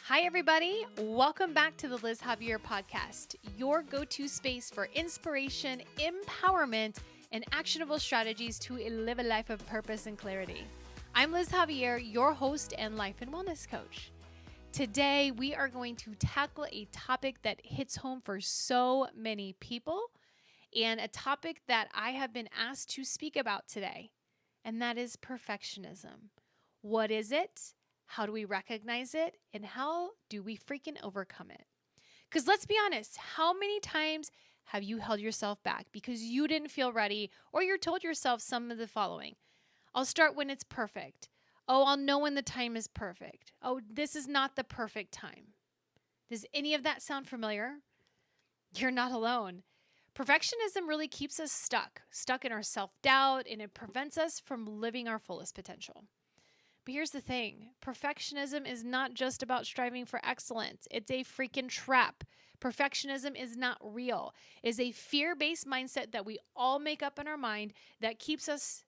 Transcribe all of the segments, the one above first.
Hi, everybody. Welcome back to the Liz Javier podcast, your go-to space for inspiration, empowerment, and actionable strategies to live a life of purpose and clarity. I'm Liz Javier, your host and life and wellness coach. Today, we are going to tackle a topic that hits home for so many people and a topic that I have been asked to speak about today, and that is perfectionism. What is it? How do we recognize it? And how do we freaking overcome it? Because let's be honest, how many times have you held yourself back because you didn't feel ready or you told yourself some of the following? I'll start when it's perfect. Oh, I'll know when the time is perfect. Oh, this is not the perfect time. Does any of that sound familiar? You're not alone. Perfectionism really keeps us stuck in our self-doubt, and it prevents us from living our fullest potential. But here's the thing. Perfectionism is not just about striving for excellence. It's a freaking trap. Perfectionism is not real. It is a fear-based mindset that we all make up in our mind that keeps us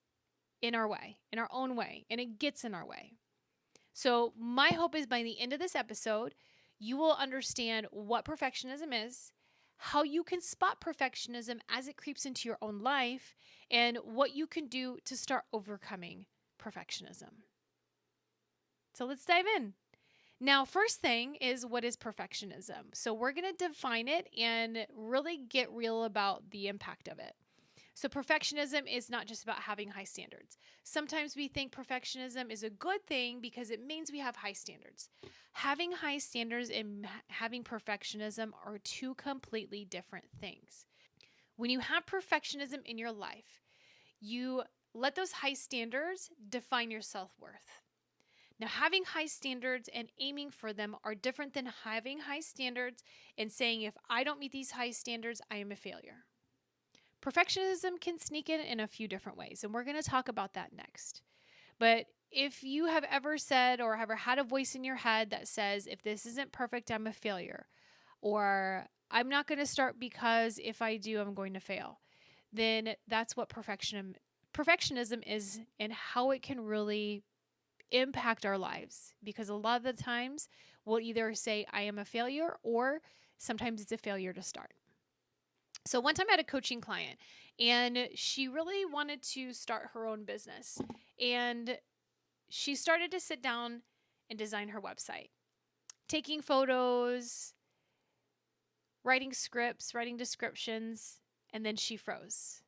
in our way, in our own way, and it gets in our way. So my hope is by the end of this episode, you will understand what perfectionism is, how you can spot perfectionism as it creeps into your own life, and what you can do to start overcoming perfectionism. So let's dive in. Now, first thing is, what is perfectionism? So we're going to define it and really get real about the impact of it. So perfectionism is not just about having high standards. Sometimes we think perfectionism is a good thing because it means we have high standards. Having high standards and having perfectionism are two completely different things. When you have perfectionism in your life, you let those high standards define your self-worth. Now, having high standards and aiming for them are different than having high standards and saying, if I don't meet these high standards, I am a failure. Perfectionism can sneak in a few different ways, and we're going to talk about that next. But if you have ever said or ever had a voice in your head that says, if this isn't perfect, I'm a failure, or I'm not going to start because if I do, I'm going to fail, then that's what perfectionism is and how it can really impact our lives, because a lot of the times we'll either say I am a failure or sometimes it's a failure to start. So one time I had a coaching client and she really wanted to start her own business, and she started to sit down and design her website, taking photos, writing scripts, writing descriptions, and then she froze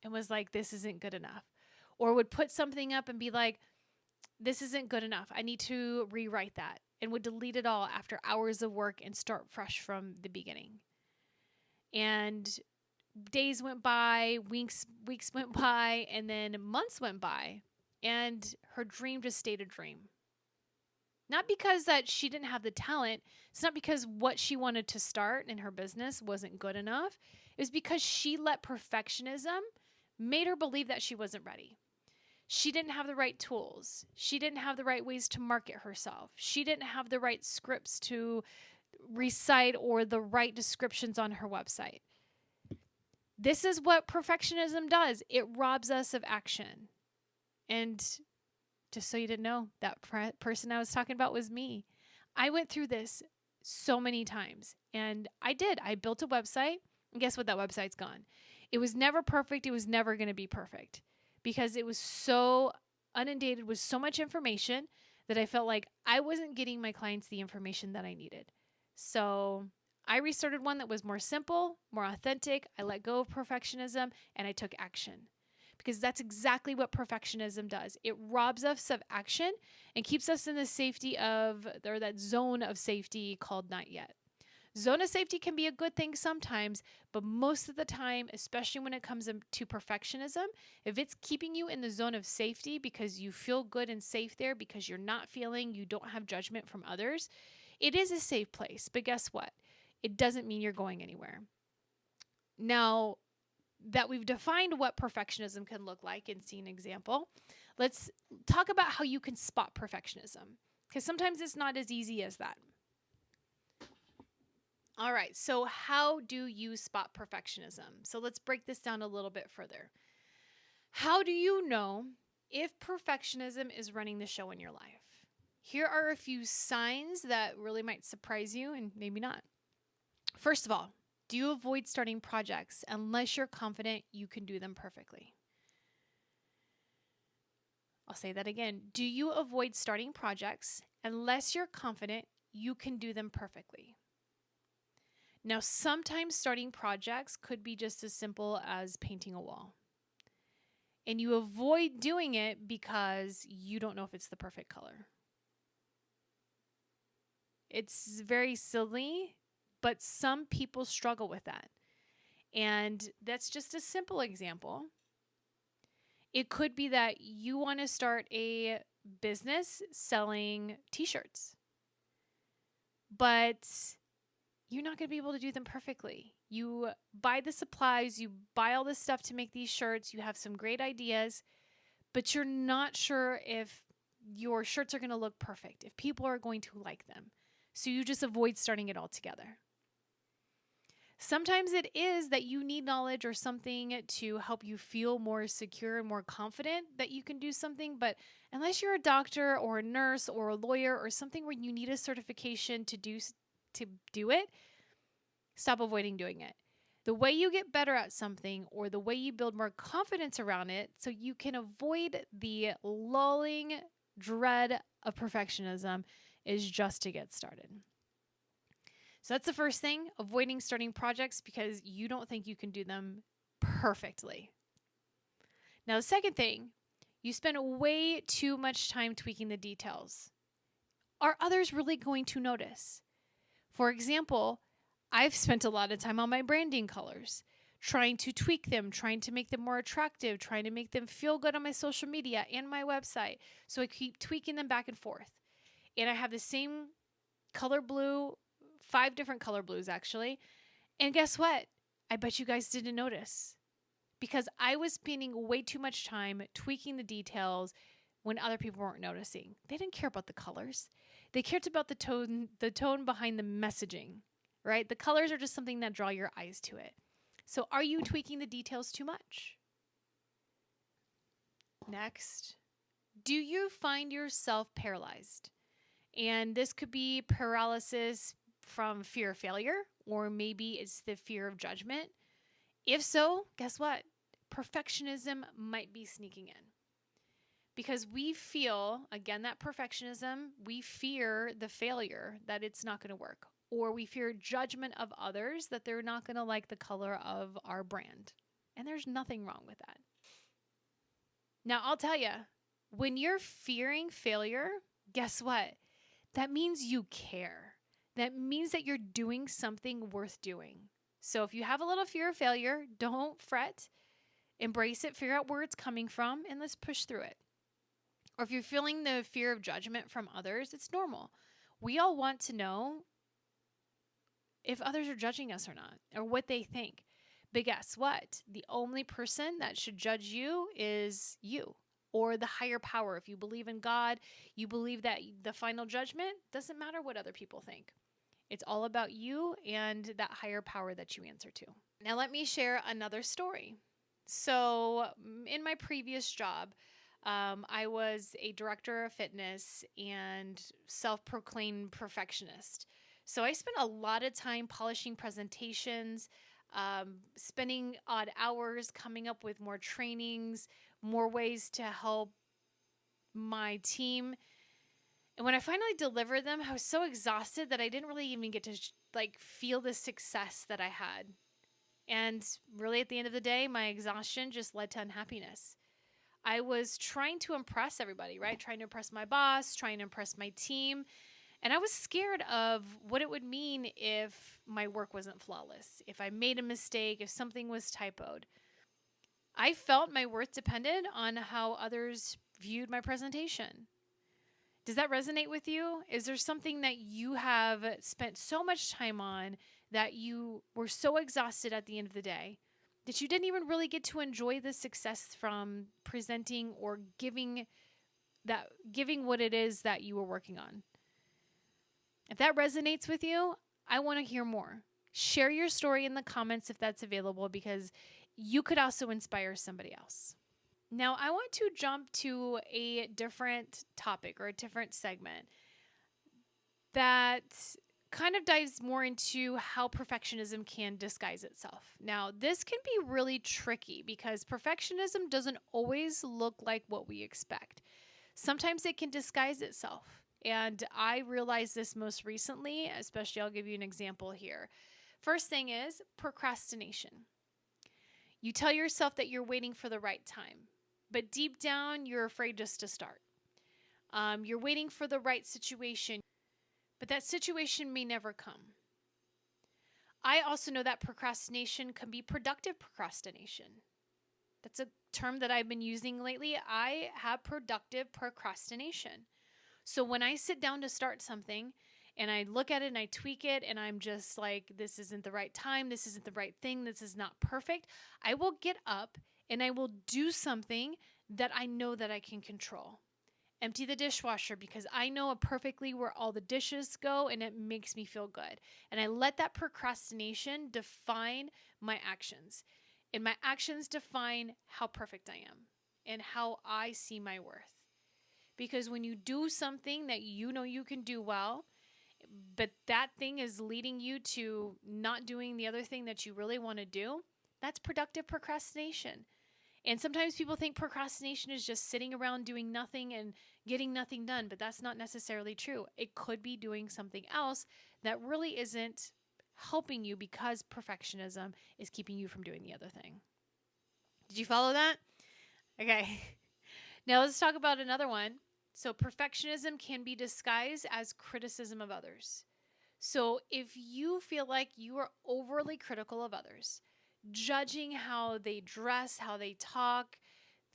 and was like, this isn't good enough, or would put something up and be like, this isn't good enough. I need to rewrite that, and would delete it all after hours of work and start fresh from the beginning. And days went by, weeks went by, and then months went by, and her dream just stayed a dream. Not because that she didn't have the talent. It's not because what she wanted to start in her business wasn't good enough. It was because she let perfectionism made her believe that she wasn't ready. She didn't have the right tools. She didn't have the right ways to market herself. She didn't have the right scripts to recite or the right descriptions on her website. This is what perfectionism does. It robs us of action. And just so you didn't know, that person I was talking about was me. I went through this so many times, and I did. I built a website, and guess what? That website's gone. It was never perfect. It was never going to be perfect, because it was so inundated with so much information that I felt like I wasn't getting my clients the information that I needed. So I restarted one that was more simple, more authentic. I let go of perfectionism and I took action, because that's exactly what perfectionism does. It robs us of action and keeps us in the safety of, or that zone of safety called not yet. Zone of safety can be a good thing sometimes, but most of the time, especially when it comes to perfectionism, if it's keeping you in the zone of safety because you feel good and safe there, because you're not feeling, you don't have judgment from others, it is a safe place. But guess what? It doesn't mean you're going anywhere. Now that we've defined what perfectionism can look like and see an example, let's talk about how you can spot perfectionism, because sometimes it's not as easy as that. All right, so how do you spot perfectionism? So let's break this down a little bit further. How do you know if perfectionism is running the show in your life? Here are a few signs that really might surprise you and maybe not. First of all, do you avoid starting projects unless you're confident you can do them perfectly? I'll say that again. Do you avoid starting projects unless you're confident you can do them perfectly? Now, sometimes starting projects could be just as simple as painting a wall. And you avoid doing it because you don't know if it's the perfect color. It's very silly, but some people struggle with that. And that's just a simple example. It could be that you want to start a business selling t-shirts, but you're not going to be able to do them perfectly. You buy the supplies, you buy all this stuff to make these shirts, you have some great ideas, but you're not sure if your shirts are going to look perfect, if people are going to like them. So you just avoid starting it altogether. Sometimes it is that you need knowledge or something to help you feel more secure and more confident that you can do something. But unless you're a doctor or a nurse or a lawyer or something where you need a certification to do it, stop avoiding doing it. The way you get better at something or the way you build more confidence around it so you can avoid the lulling dread of perfectionism is just to get started. So that's the first thing, avoiding starting projects because you don't think you can do them perfectly. Now, the second thing, you spend way too much time tweaking the details. Are others really going to notice? For example, I've spent a lot of time on my branding colors, trying to tweak them, trying to make them more attractive, trying to make them feel good on my social media and my website. So I keep tweaking them back and forth. And I have the same color blue, 5 different color blues actually. And guess what? I bet you guys didn't notice because I was spending way too much time tweaking the details when other people weren't noticing. They didn't care about the colors. They cared about the tone behind the messaging, right? The colors are just something that draw your eyes to it. So are you tweaking the details too much? Next, do you find yourself paralyzed? And this could be paralysis from fear of failure, or maybe it's the fear of judgment. If so, guess what? Perfectionism might be sneaking in. Because we feel, again, that perfectionism, we fear the failure that it's not going to work. Or we fear judgment of others that they're not going to like the color of our brand. And there's nothing wrong with that. Now, I'll tell you, when you're fearing failure, guess what? That means you care. That means that you're doing something worth doing. So if you have a little fear of failure, don't fret. Embrace it, figure out where it's coming from, and let's push through it. Or if you're feeling the fear of judgment from others, it's normal. We all want to know if others are judging us or not, or what they think. But guess what? The only person that should judge you is you, or the higher power. If you believe in God, you believe that the final judgment doesn't matter what other people think. It's all about you and that higher power that you answer to. Now, let me share another story. So, in my previous job, I was a director of fitness and self-proclaimed perfectionist. So I spent a lot of time polishing presentations, spending odd hours coming up with more trainings, more ways to help my team. And when I finally delivered them, I was so exhausted that I didn't really even get to feel the success that I had. And really at the end of the day, my exhaustion just led to unhappiness. I was trying to impress everybody, right? Trying to impress my boss, trying to impress my team. And I was scared of what it would mean if my work wasn't flawless, if I made a mistake, if something was typoed. I felt my worth depended on how others viewed my presentation. Does that resonate with you? Is there something that you have spent so much time on that you were so exhausted at the end of the day that you didn't even really get to enjoy the success from presenting or giving what it is that you were working on? If that resonates with you, I want to hear more. Share your story in the comments if that's available, because you could also inspire somebody else. Now, I want to jump to a different topic or a different segment that kind of dives more into how perfectionism can disguise itself. Now, this can be really tricky because perfectionism doesn't always look like what we expect. Sometimes it can disguise itself. And I realized this most recently, especially I'll give you an example here. First thing is procrastination. You tell yourself that you're waiting for the right time, but deep down, you're afraid just to start. You're waiting for the right situation, but that situation may never come. I also know that procrastination can be productive procrastination. That's a term that I've been using lately. I have productive procrastination. So when I sit down to start something and I look at it and I tweak it and I'm just like, this isn't the right time, this isn't the right thing, this is not perfect, I will get up and I will do something that I know that I can control. Empty the dishwasher because I know perfectly where all the dishes go and it makes me feel good. And I let that procrastination define my actions. And my actions define how perfect I am and how I see my worth. Because when you do something that you know you can do well, but that thing is leading you to not doing the other thing that you really want to do, that's productive procrastination. And sometimes people think procrastination is just sitting around doing nothing and getting nothing done, but that's not necessarily true. It could be doing something else that really isn't helping you because perfectionism is keeping you from doing the other thing. Did you follow that? Okay. Now let's talk about another one. So, perfectionism can be disguised as criticism of others. So, if you feel like you are overly critical of others, judging how they dress, how they talk,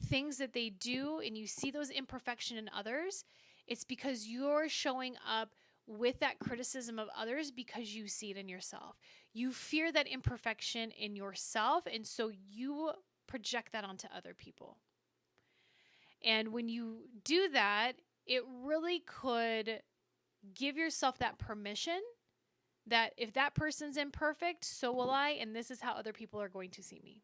things that they do, and you see those imperfection in others, it's because you're showing up with that criticism of others because you see it in yourself. You fear that imperfection in yourself, and so you project that onto other people. And when you do that, it really could give yourself that permission that if that person's imperfect, so will I, and this is how other people are going to see me.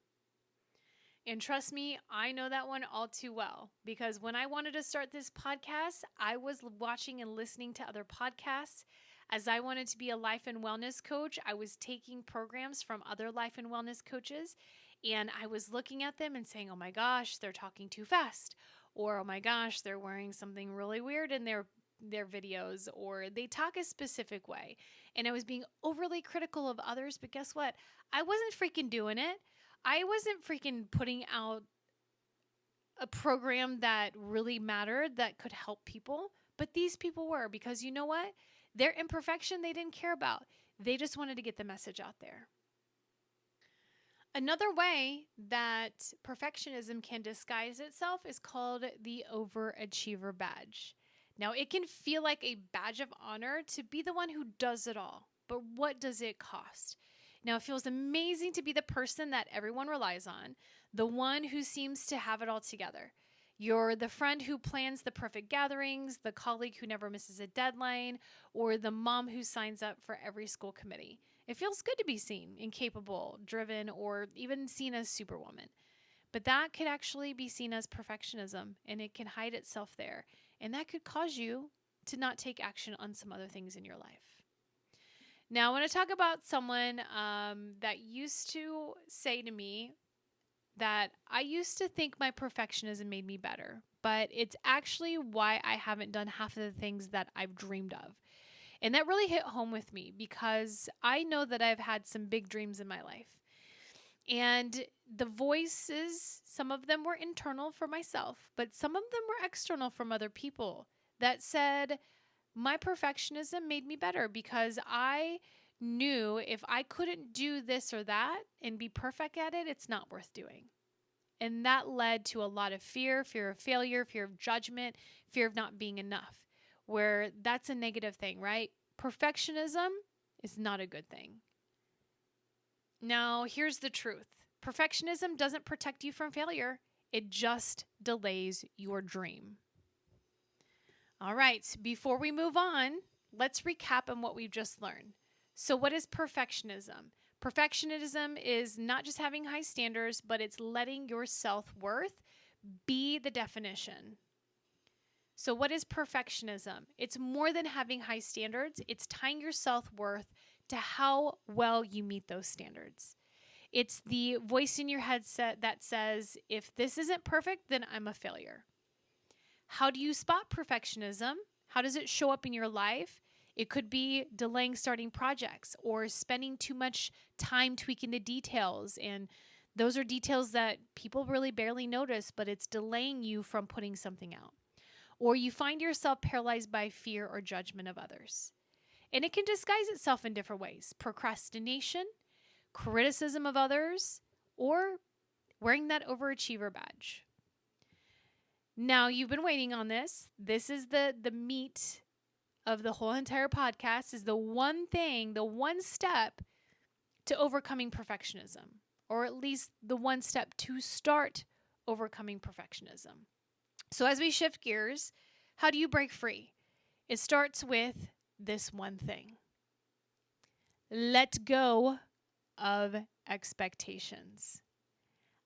And trust me, I know that one all too well because when I wanted to start this podcast, I was watching and listening to other podcasts. As I wanted to be a life and wellness coach, I was taking programs from other life and wellness coaches, and I was looking at them and saying, oh my gosh, they're talking too fast. Or, oh my gosh, they're wearing something really weird in their videos, or they talk a specific way. And I was being overly critical of others, but guess what? I wasn't freaking doing it. I wasn't freaking putting out a program that really mattered that could help people, but these people were because you know what? Their imperfection they didn't care about. They just wanted to get the message out there. Another way that perfectionism can disguise itself is called the overachiever badge. Now, it can feel like a badge of honor to be the one who does it all, but what does it cost? Now, it feels amazing to be the person that everyone relies on, the one who seems to have it all together. You're the friend who plans the perfect gatherings, the colleague who never misses a deadline, or the mom who signs up for every school committee. It feels good to be seen, incapable, driven, or even seen as superwoman. But that could actually be seen as perfectionism, and it can hide itself there. And that could cause you to not take action on some other things in your life. Now, I want to talk about someone that used to say to me that I used to think my perfectionism made me better, but it's actually why I haven't done half of the things that I've dreamed of. And that really hit home with me because I know that I've had some big dreams in my life. And the voices, some of them were internal for myself, but some of them were external from other people that said, my perfectionism made me better because I knew if I couldn't do this or that and be perfect at it, it's not worth doing. And that led to a lot of fear of failure, fear of judgment, fear of not being enough, where that's a negative thing, right? Perfectionism is not a good thing. Now, here's the truth. Perfectionism doesn't protect you from failure. It just delays your dream. All right, before we move on, let's recap on what we've just learned. So what is perfectionism? Perfectionism is not just having high standards, but it's letting your self-worth Be the definition. So what is perfectionism? It's more than having high standards. It's tying your self-worth to how well you meet those standards. It's the voice in your headset that says, if this isn't perfect, then I'm a failure. How do you spot perfectionism? How does it show up in your life? It could be delaying starting projects or spending too much time tweaking the details. And those are details that people really barely notice, but it's delaying you from putting something out. Or you find yourself paralyzed by fear or judgment of others. And it can disguise itself in different ways: procrastination, criticism of others, or wearing that overachiever badge. Now, you've been waiting on this. This is the meat of the whole entire podcast, is the one thing, the one step to overcoming perfectionism, or at least the one step to start overcoming perfectionism. So as we shift gears, how do you break free? It starts with this one thing. Let go of expectations.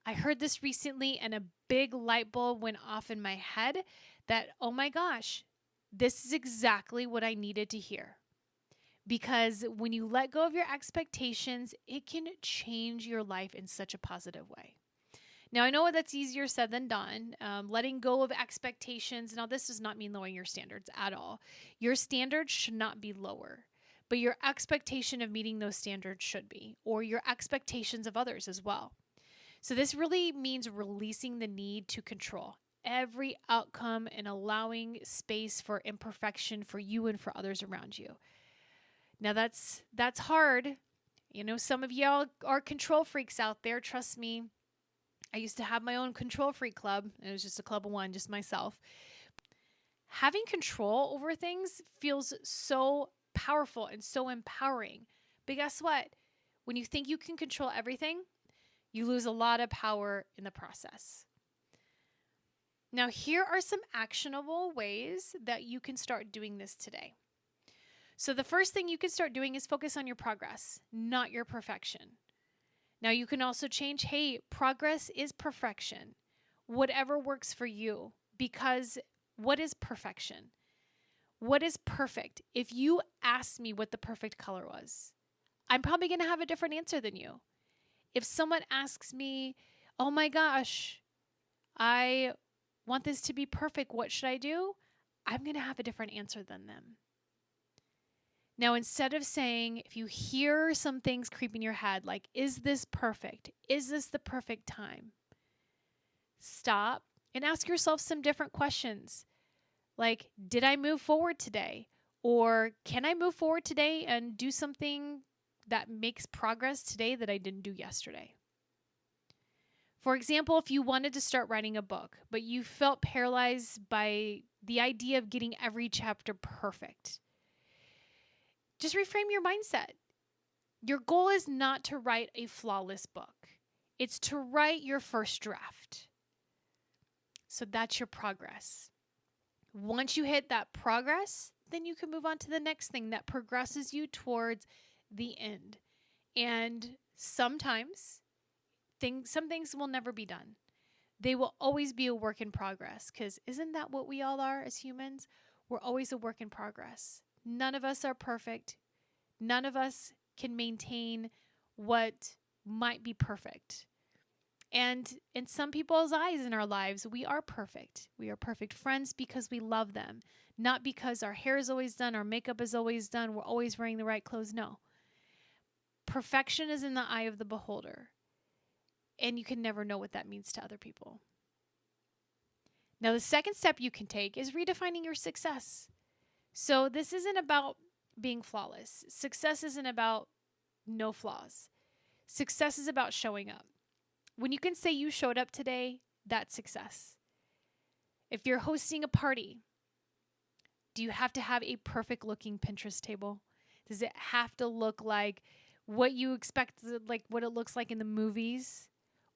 I heard this recently and a big light bulb went off in my head that, oh my gosh, this is exactly what I needed to hear. Because when you let go of your expectations, it can change your life in such a positive way. Now, I know that's easier said than done. Letting go of expectations. Now, this does not mean lowering your standards at all. Your standards should not be lower, but your expectation of meeting those standards should be, or your expectations of others as well. So this really means releasing the need to control every outcome and allowing space for imperfection for you and for others around you. Now, that's hard. You know, some of y'all are control freaks out there. Trust me. I used to have my own control freak club. It was just a club of one, just myself. Having control over things feels so powerful and so empowering. But guess what? When you think you can control everything, you lose a lot of power in the process. Now, here are some actionable ways that you can start doing this today. So the first thing you can start doing is focus on your progress, not your perfection. Now, you can also change, hey, progress is perfection. Whatever works for you. Because what is perfection? What is perfect? If you asked me what the perfect color was, I'm probably going to have a different answer than you. If someone asks me, oh my gosh, I want this to be perfect, what should I do? I'm going to have a different answer than them. Now, instead of saying, if you hear some things creep in your head, like, is this perfect? Is this the perfect time? Stop and ask yourself some different questions. Like, did I move forward today? Or can I move forward today and do something that makes progress today that I didn't do yesterday? For example, if you wanted to start writing a book, but you felt paralyzed by the idea of getting every chapter perfect, just reframe your mindset. Your goal is not to write a flawless book. It's to write your first draft. So that's your progress. Once you hit that progress, then you can move on to the next thing that progresses you towards the end. And sometimes some things will never be done. They will always be a work in progress, because isn't that what we all are as humans? We're always a work in progress. None of us are perfect. None of us can maintain what might be perfect. And in some people's eyes in our lives, we are perfect. We are perfect friends because we love them, not because our hair is always done, our makeup is always done, we're always wearing the right clothes. No. Perfection is in the eye of the beholder, and you can never know what that means to other people. Now, the second step you can take is redefining your success. So this isn't about being flawless. Success isn't about no flaws. Success is about showing up. When you can say you showed up today, that's success. If you're hosting a party, do you have to have a perfect looking Pinterest table? Does it have to look like what you expect, like what it looks like in the movies?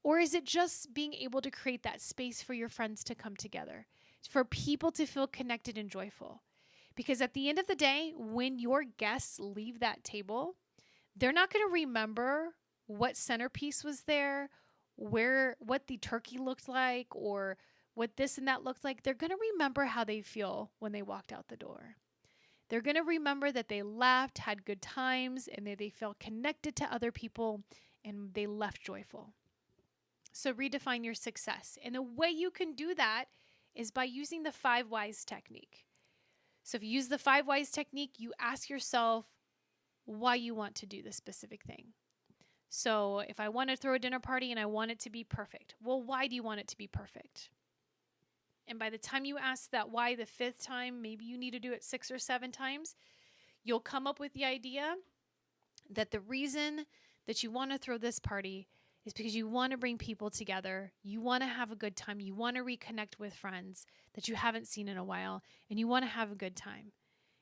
Or is it just being able to create that space for your friends to come together, for people to feel connected and joyful? Because at the end of the day, when your guests leave that table, they're not going to remember what centerpiece was there, what the turkey looked like, or what this and that looks like, they're going to remember how they feel when they walked out the door. They're going to remember that they laughed, had good times, and that they felt connected to other people and they left joyful. So redefine your success. And the way you can do that is by using the 5 whys technique. So if you use the 5 whys technique, you ask yourself why you want to do this specific thing. So if I want to throw a dinner party and I want it to be perfect, well, why do you want it to be perfect? And by the time you ask that why the 5th time, maybe you need to do it 6 or 7 times, you'll come up with the idea that the reason that you want to throw this party is because you want to bring people together. You want to have a good time. You want to reconnect with friends that you haven't seen in a while, and you want to have a good time.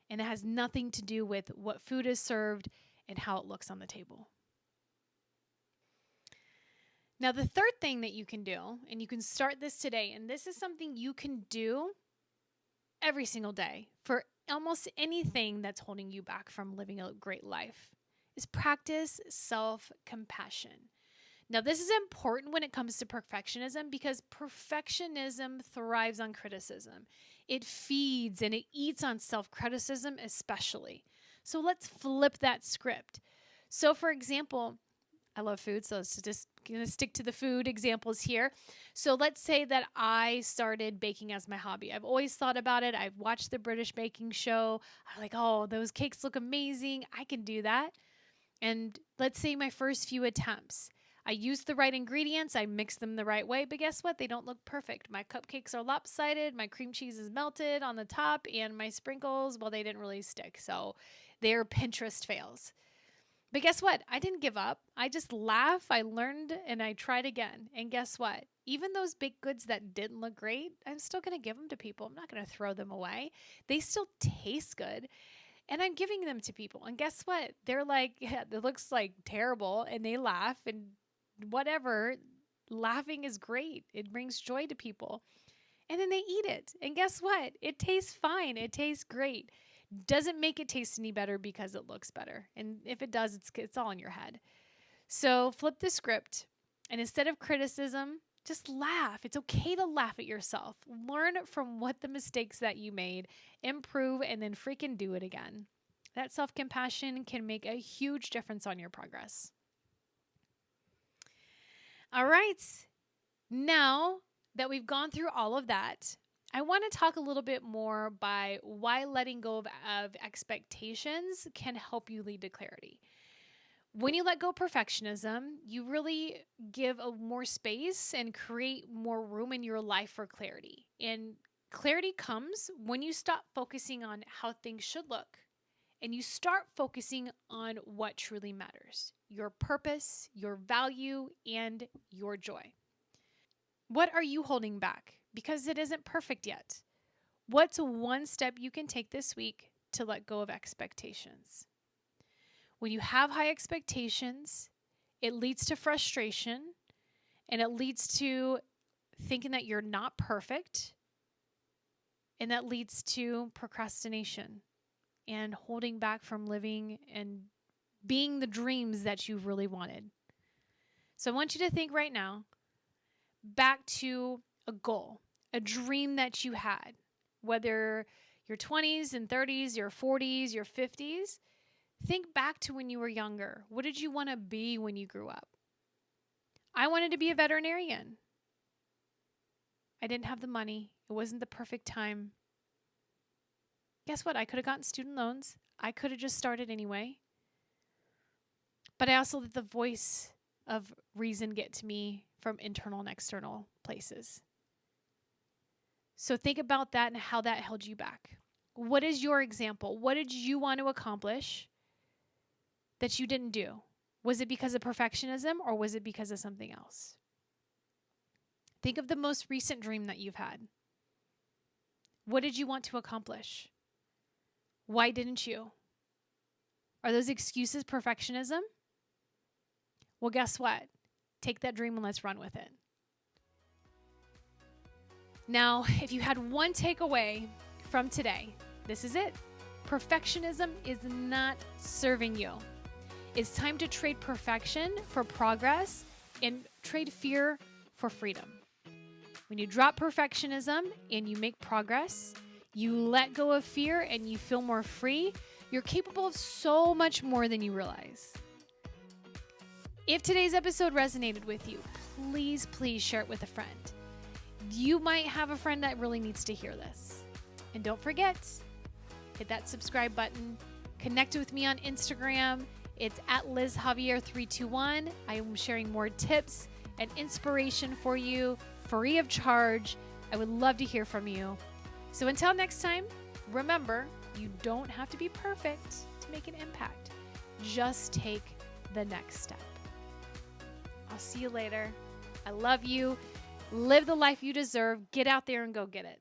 And it has nothing to do with what food is served and how it looks on the table. Now, the third thing that you can do, and you can start this today, and this is something you can do every single day for almost anything that's holding you back from living a great life, is practice self-compassion. Now, this is important when it comes to perfectionism because perfectionism thrives on criticism. It feeds and it eats on self-criticism especially. So let's flip that script. So for example, I love food, so it's just going to stick to the food examples here. So let's say that I started baking as my hobby. I've always thought about it. I've watched the British baking show. I'm like, oh, those cakes look amazing. I can do that. And let's say my first few attempts, I used the right ingredients. I mixed them the right way. But guess what? They don't look perfect. My cupcakes are lopsided. My cream cheese is melted on the top. And my sprinkles, well, they didn't really stick. So they're Pinterest fails. But guess what? I didn't give up. I just laughed. I learned and I tried again. And guess what? Even those baked goods that didn't look great, I'm still going to give them to people. I'm not going to throw them away. They still taste good. And I'm giving them to people. And guess what? They're like, yeah, it looks like terrible. And they laugh and whatever. Laughing is great. It brings joy to people. And then they eat it. And guess what? It tastes fine. It tastes great. Doesn't make it taste any better because it looks better. And if it does, it's all in your head. So flip the script. And instead of criticism, just laugh. It's okay to laugh at yourself. Learn from what the mistakes that you made, improve, and then freaking do it again. That self-compassion can make a huge difference on your progress. All right. Now that we've gone through all of that, I want to talk a little bit more by why letting go of expectations can help you lead to clarity. When you let go of perfectionism, you really give a more space and create more room in your life for clarity. And clarity comes when you stop focusing on how things should look and you start focusing on what truly matters, your purpose, your value, and your joy. What are you holding back? Because it isn't perfect yet. What's one step you can take this week to let go of expectations? When you have high expectations, it leads to frustration and it leads to thinking that you're not perfect. And that leads to procrastination and holding back from living and being the dreams that you've really wanted. So I want you to think right now back to a goal, a dream that you had, whether your 20s and 30s, your 40s, your 50s. Think back to when you were younger. What did you want to be when you grew up? I wanted to be a veterinarian. I didn't have the money. It wasn't the perfect time. Guess what? I could have gotten student loans. I could have just started anyway. But I also let the voice of reason get to me from internal and external places. So think about that and how that held you back. What is your example? What did you want to accomplish that you didn't do? Was it because of perfectionism or was it because of something else? Think of the most recent dream that you've had. What did you want to accomplish? Why didn't you? Are those excuses perfectionism? Well, guess what? Take that dream and let's run with it. Now, if you had one takeaway from today, this is it. Perfectionism is not serving you. It's time to trade perfection for progress and trade fear for freedom. When you drop perfectionism and you make progress, you let go of fear and you feel more free, you're capable of so much more than you realize. If today's episode resonated with you, please share it with a friend. You might have a friend that really needs to hear this. And don't forget, hit that subscribe button. Connect with me on Instagram. It's at LizJavier321. I am sharing more tips and inspiration for you, free of charge. I would love to hear from you. So until next time, remember, you don't have to be perfect to make an impact. Just take the next step. I'll see you later. I love you. Live the life you deserve. Get out there and go get it.